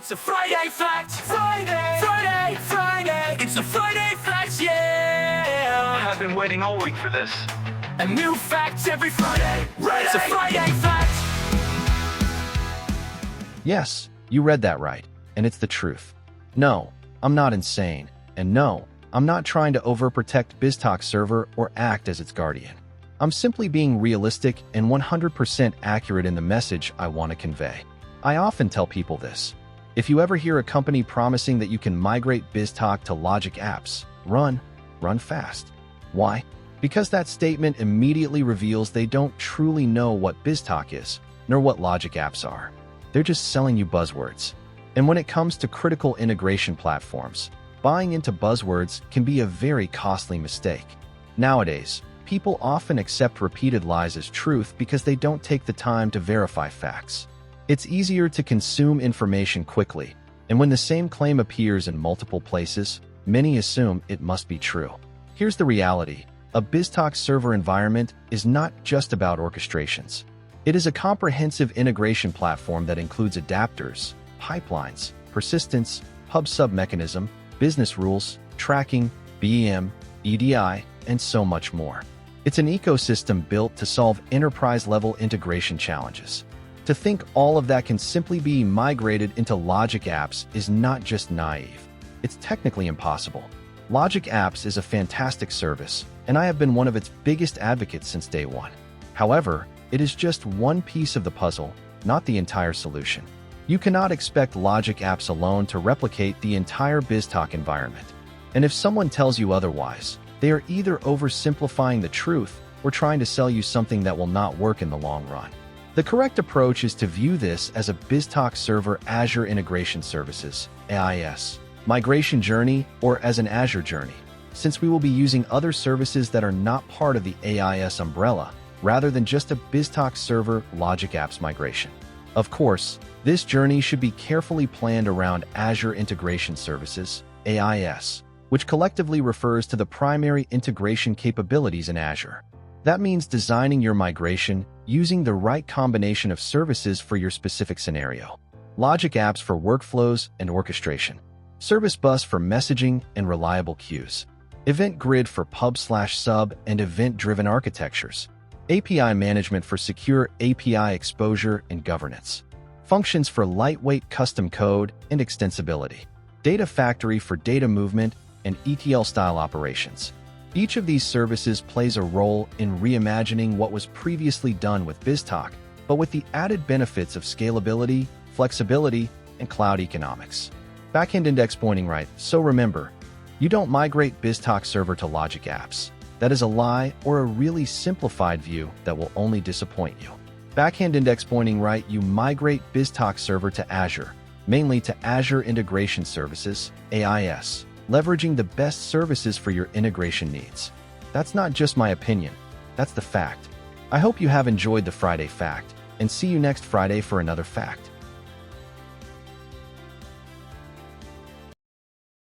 It's a Friday fact. Friday. It's a Friday fact, yeah. I've been waiting all week for this. A new fact every Friday. It's a Friday fact. Yes, you read that right, and it's the truth. No, I'm not insane, and no, I'm not trying to overprotect BizTalk Server or act as its guardian. I'm simply being realistic and 100% accurate in the message I want to convey. I often tell people this. If you ever hear a company promising that you can migrate BizTalk to Logic apps, run fast. Why? Because that statement immediately reveals they don't truly know what BizTalk is, nor what Logic apps are. They're just selling you buzzwords. And when it comes to critical integration platforms, buying into buzzwords can be a very costly mistake. Nowadays, people often accept repeated lies as truth because they don't take the time to verify facts. It's easier to consume information quickly, and when the same claim appears in multiple places, many assume it must be true. Here's the reality. A BizTalk server environment is not just about orchestrations. It is a comprehensive integration platform that includes adapters, pipelines, persistence, pub sub mechanism, business rules, tracking, BEM, EDI, and so much more. It's an ecosystem built to solve enterprise-level integration challenges. To think all of that can simply be migrated into Logic apps is not just naive. It's technically impossible. Logic apps is a fantastic service, and I have been one of its biggest advocates since day one. However, it is just one piece of the puzzle, not the entire solution. You cannot expect Logic apps alone to replicate the entire BizTalk environment. And if someone tells you otherwise, they are either oversimplifying the truth or trying to sell you something that will not work in the long run. The correct approach is to view this as a BizTalk Server Azure Integration Services (AIS) migration journey or as an Azure journey, since we will be using other services that are not part of the AIS umbrella, rather than just a BizTalk Server Logic apps migration. Of course, this journey should be carefully planned around Azure Integration Services (AIS), which collectively refers to the primary integration capabilities in Azure. That means designing your migration using the right combination of services for your specific scenario. Logic apps for workflows and orchestration. Service bus for messaging and reliable queues. Event grid for pub/sub and event-driven architectures. API management for secure API exposure and governance. Functions for lightweight custom code and extensibility. Data factory for data movement and ETL-style operations. Each of these services plays a role in reimagining what was previously done with BizTalk, but with the added benefits of scalability, flexibility, and cloud economics. Backend index pointing right, so remember, you don't migrate BizTalk Server to Logic apps. That is a lie or a really simplified view that will only disappoint you. Backhand index pointing right, you migrate BizTalk Server to Azure, mainly to Azure Integration Services, AIS, leveraging the best services for your integration needs. That's not just my opinion, that's the fact. I hope you have enjoyed the Friday Fact, and see you next Friday for another fact.